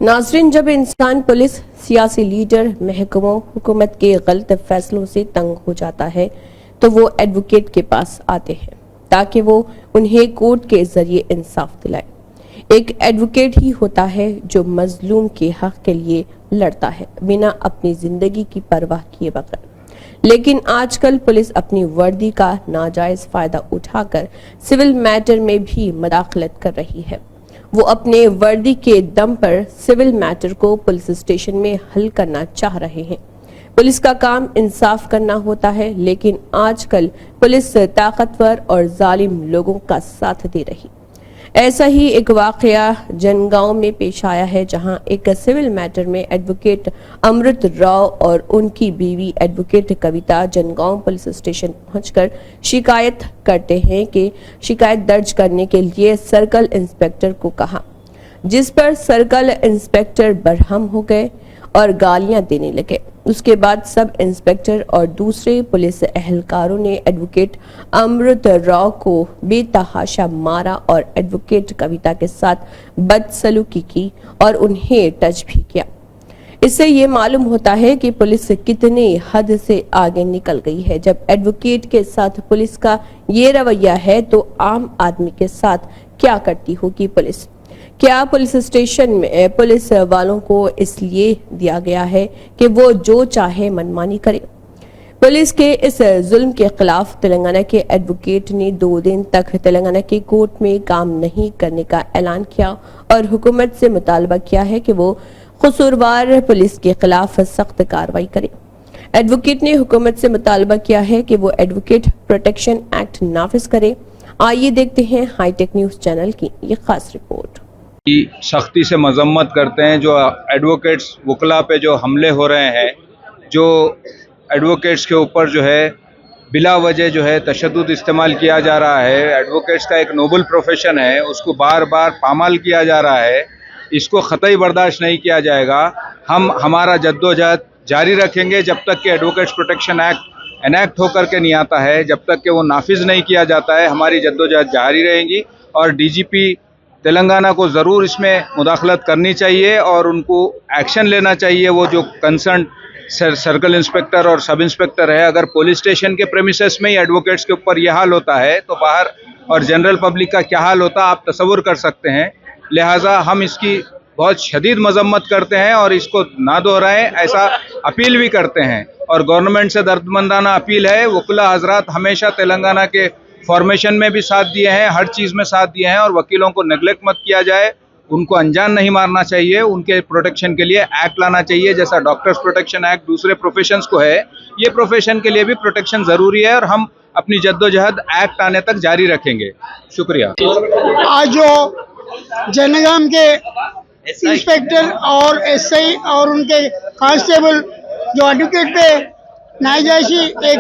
नाजरीन, जब इंसान पुलिस, सियासी लीडर, महकमों, हुकूमत के गलत फैसलों से तंग हो जाता है तो वो एडवोकेट के पास आते हैं ताकि वो उन्हें कोर्ट के जरिए इंसाफ दिलाए। एक एडवोकेट ही होता है जो मजलूम के हक के लिए लड़ता है बिना अपनी जिंदगी की परवाह किए बगैर। लेकिन आजकल पुलिस अपनी वर्दी का नाजायज फायदा उठाकर सिविल मैटर में भी मदाखलत कर रही है। वो अपने वर्दी के दम पर सिविल मैटर को पुलिस स्टेशन में हल करना चाह रहे हैं। पुलिस का काम इंसाफ करना होता है, लेकिन आजकल पुलिस ताकतवर और जालिम लोगों का साथ दे रही। ऐसा ही एक वाकया जनगांव में पेश आया है, जहां एक सिविल मैटर में एडवोकेट अमृत राव और उनकी बीवी एडवोकेट कविता जनगांव पुलिस स्टेशन पहुंचकर शिकायत करते हैं कि शिकायत दर्ज करने के लिए सर्कल इंस्पेक्टर को कहा, जिस पर सर्कल इंस्पेक्टर बरहम हो गए और गालियां देने लगे। उसके बाद सब इंस्पेक्टर और दूसरे पुलिस एहलकारों ने एडवोकेट अमृत राव को बेतहाशा मारा और एडवोकेट कविता के साथ बदसलूकी की और उन्हें टच भी किया। इससे ये मालूम होता है कि पुलिस कितने हद से आगे निकल गई है। जब एडवोकेट के साथ पुलिस का ये रवैया है तो आम आदमी के साथ क्या करती होगी पुलिस? क्या पुलिस स्टेशन में पुलिस वालों को इसलिए दिया गया है कि वो जो चाहे मनमानी करे? पुलिस के इस जुल्म के खिलाफ तेलंगाना के एडवोकेट ने 2 दिन तक तेलंगाना के कोर्ट में काम नहीं करने का ऐलान किया और हुकूमत से मुतालबा किया है कि वो कसूरवार पुलिस के खिलाफ सख्त कार्रवाई करे। एडवोकेट ने हुकूमत से मुतालबा किया है कि वो एडवोकेट प्रोटेक्शन एक्ट नाफिज करे। आइए देखते हैं हाईटेक न्यूज चैनल की ये खास रिपोर्ट। की सख्ती से मजम्मत करते हैं। जो एडवोकेट्स वकला पे जो हमले हो रहे हैं, जो एडवोकेट्स के ऊपर जो है बिला वजह जो है तशद्दुद इस्तेमाल किया जा रहा है। एडवोकेट्स का एक नोबल प्रोफेशन है, उसको बार बार पामाल किया जा रहा है। इसको ख़तई बर्दाश्त नहीं किया जाएगा। हम हमारा जद्दोजहद जारी रखेंगे जब तक कि एडवोकेट्स प्रोटेक्शन एक्ट एनैक्ट होकर के नहीं आता है, जब तक कि वो नाफिज नहीं किया जाता है। हमारी जद्दोजहद जारी रहेगी और डीजीपी तेलंगाना को ज़रूर इसमें मुदाखलत करनी चाहिए और उनको एक्शन लेना चाहिए। वो जो कंसर्न सर्कल इंस्पेक्टर और सब इंस्पेक्टर है, अगर पुलिस स्टेशन के प्रेमिसेस में ही एडवोकेट्स के ऊपर यह हाल होता है तो बाहर और जनरल पब्लिक का क्या हाल होता आप तसव्वुर कर सकते हैं। लिहाजा हम इसकी बहुत शदीद मजम्मत करते हैं और इसको ना दोहराएं, ऐसा अपील भी करते हैं। और गवर्नमेंट से दर्दमंदाना अपील है, वकीला हजरात हमेशा तेलंगाना के फॉर्मेशन में भी साथ दिए हैं, हर चीज़ में साथ दिए हैं और वकीलों को नेग्लेक्ट मत किया जाए, उनको अनजान नहीं मारना चाहिए। उनके प्रोटेक्शन के लिए एक्ट लाना चाहिए, जैसा डॉक्टर्स प्रोटेक्शन एक्ट दूसरे प्रोफेशंस को है, ये प्रोफेशन के लिए भी प्रोटेक्शन ज़रूरी है और हम अपनी जद्दोजहद एक्ट आने तक जारी रखेंगे। शुक्रिया। आज जो जनगाम के इंस्पेक्टर और एसआई और उनके कांस्टेबल जो एडवोकेट पे नाजायजी एक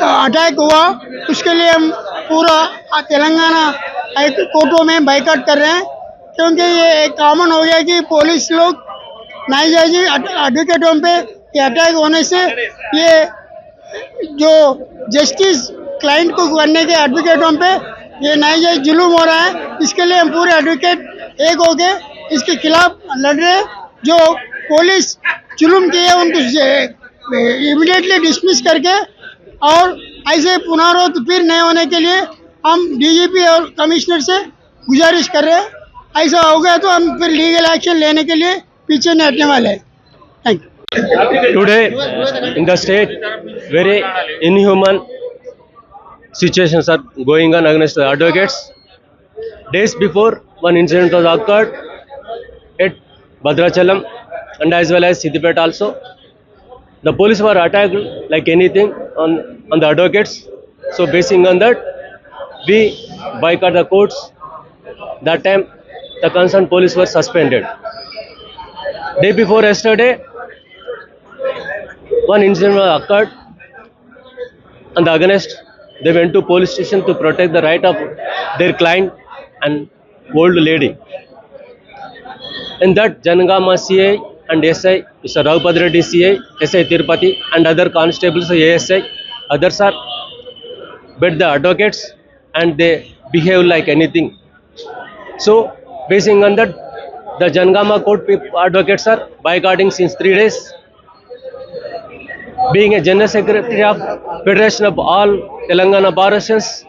अटैक हुआ, उसके लिए हम पूरा तेलंगाना कोर्टों में बाइकआउट कर रहे हैं, क्योंकि ये एक कॉमन हो गया कि पुलिस लोग नाजायजी एडवोकेटों पे ये अटैक होने से ये जो जस्टिस क्लाइंट को करने के एडवोकेटों पे ये नाजायज जुल्म हो रहा है। इसके लिए हम पूरे एडवोकेट एक हो गए इसके खिलाफ लड़ रहे हैं। जो पुलिस जुल्म किए उनको इमीडिएटली डिसमिस करके और ऐसे पुनरावृत्ति फिर नहीं होने के लिए हम डीजीपी और कमिश्नर से गुजारिश कर रहे हैं। ऐसा हो गया तो हम फिर लीगल एक्शन लेने के लिए पीछे नहीं हटने वाले हैं। Thank you. Today in the state very inhuman situations are going on against the advocates. Days before one incident was occurred at Bhadrachalam and as well as Siddipet also. The police were attacked like anything on the advocates. So basing on that, we boycott the courts. That time the concerned police were suspended. Day before yesterday, one incident was occurred and the against they went to police station to protect the right of their client and old lady. In that, Janagama CA and SI, Mr. Raghupada Reddy CA, SI Tirupati and other constables ASI, others are but the advocates and they behave like anything. So basing on that, The Jangama court advocates are boycotting since 3 days. Being a general secretary of Federation of all Telangana Bar Associations,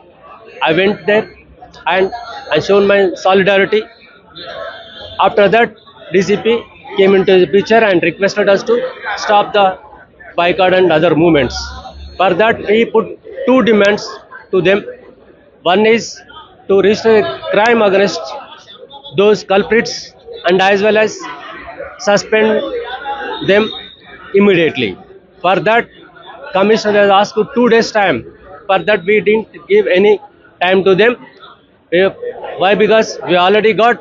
I went there and I shown my solidarity. After that, DCP came into the picture and requested us to stop the boycott and other movements. For that, we put 2 demands to them. One is to register a crime against those culprits and as well as suspend them immediately. For that, Commissioner has asked for 2 days time. For that, we didn't give any time to them. Why? Because we already got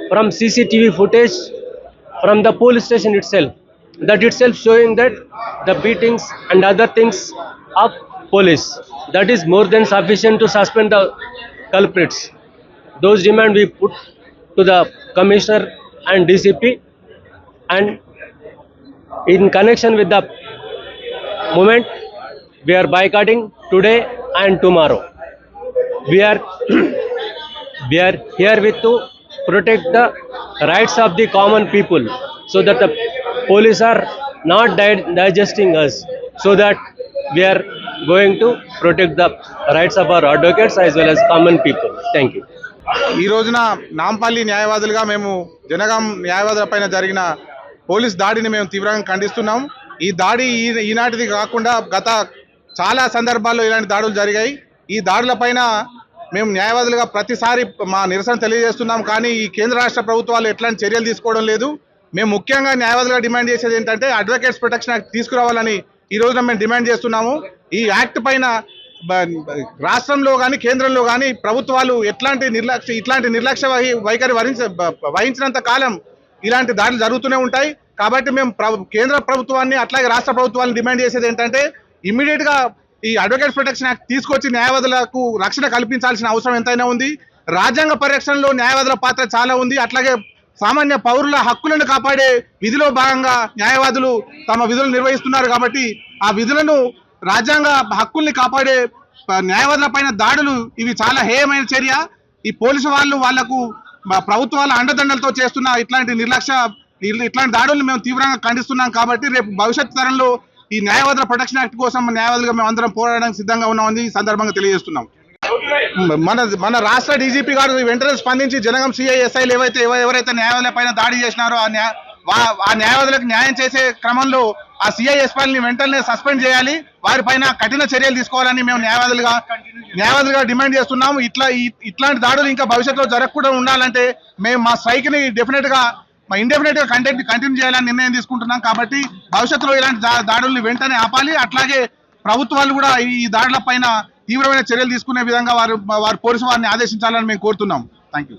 from CCTV footage from the police station itself. That itself showing that the beatings and other things of police. That is more than sufficient to suspend the culprits. Those demands we put to the Commissioner and DCP, and in connection with the movement, we are boycotting today and tomorrow. We are we are here with to protect the rights of the common people, so that the police are not digesting us, so that we are going to protect the rights of our advocates as well as common people. Thank you. ఈ రోజున నాంపల్లి న్యాయవాదులుగా మేము జనగాం న్యాయవాదుల పైన జరిగిన police దాడిని మేము తీవ్రంగా ఖండిస్తున్నాం. ఈ దాడి ఈనాటిది కాకుండా గత చాలా సందర్భాల్లో ఇలాంటి దాడులు జరిగాయి. ఈ దాడుల పైన మేము న్యాయవాదులుగా ప్రతిసారి మా నిరసన తెలియజేస్తున్నాం. కానీ ఈ కేంద్ర రాష్ట్ర ప్రభుత్వాలు ఎట్లాంటి చర్యలు తీసుకోవడం లేదు. మేము ముఖ్యంగా న్యాయవాదులుగా డిమాండ్ చేసేది ఏంటంటే అడ్వకేట్స్ ప్రొటెక్షన్ యాక్ట్ తీసుకురావాలని ఈ రోజున మేము డిమాండ్ చేస్తున్నాము. ఈ యాక్ట్ పైన రాష్ట్రంలో కానీ కేంద్రంలో కానీ ప్రభుత్వాలు ఇట్లాంటి నిర్లక్ష్య వైఖరి వహించినంత కాలం ఇలాంటి దాడులు జరుగుతూనే ఉంటాయి. కాబట్టి మేము కేంద్ర ప్రభుత్వాన్ని అట్లాగే రాష్ట్ర ప్రభుత్వాలను డిమాండ్ చేసేది ఏంటంటే ఇమ్మీడియట్ గా ఈ అడ్వకేట్ ప్రొటెక్షన్ యాక్ట్ తీసుకొచ్చి న్యాయవాదులకు రక్షణ కల్పించాల్సిన అవసరం ఎంతైనా ఉంది. రాజ్యాంగ పరిరక్షణలో న్యాయవాదుల పాత్ర చాలా ఉంది. అట్లాగే సామాన్య పౌరుల హక్కులను కాపాడే విధిలో భాగంగా న్యాయవాదులు తమ విధులు నిర్వహిస్తున్నారు. కాబట్టి ఆ విధులను రాజ్యాంగ హక్కుల్ని కాపాడే న్యాయవాదుల పైన దాడులు ఇవి చాలా హేయమైన చర్య. ఈ పోలీసు వాళ్లకు ప్రభుత్వాల అండదండలతో చేస్తున్న ఇట్లాంటి దాడులను మేము తీవ్రంగా ఖండిస్తున్నాం. కాబట్టి రేపు భవిష్యత్ తరంలో ఈ న్యాయవాదుల ప్రొటెక్షన్ యాక్ట్ కోసం న్యాయవాదులుగా మేము అందరం పోరాడడానికి సిద్ధంగా ఉన్నామని ఈ సందర్భంగా తెలియజేస్తున్నాం. మన రాష్ట్ర డీజీపీ గారు వెంటనే స్పందించి జనగాం సిఐఎస్ఐలు ఎవరైతే న్యాయవాదుల పైన దాడి చేసినారో ఆ న్యాయవాదులకు న్యాయం చేసే క్రమంలో ఆ సిఐఎస్ఐని వెంటనే సస్పెండ్ చేయాలి, వారిపైన కఠిన చర్యలు తీసుకోవాలని మేము న్యాయవాదులుగా డిమాండ్ చేస్తున్నాము. ఇట్లాంటి దాడులు ఇంకా భవిష్యత్తులో జరగకుండా ఉండాలంటే మేము మా స్ట్రైక్ ని ఇండెఫినెట్ గా కంటిన్యూ చేయాలని నిర్ణయం తీసుకుంటున్నాం. కాబట్టి భవిష్యత్తులో ఇలాంటి దాడుల్ని వెంటనే ఆపాలి. అట్లాగే ప్రభుత్వాలు కూడా ఈ దాడుల పైన తీవ్రమైన చర్యలు తీసుకునే విధంగా వారు పోలీసు వారిని ఆదేశించాలని మేము కోరుతున్నాం. Thank you.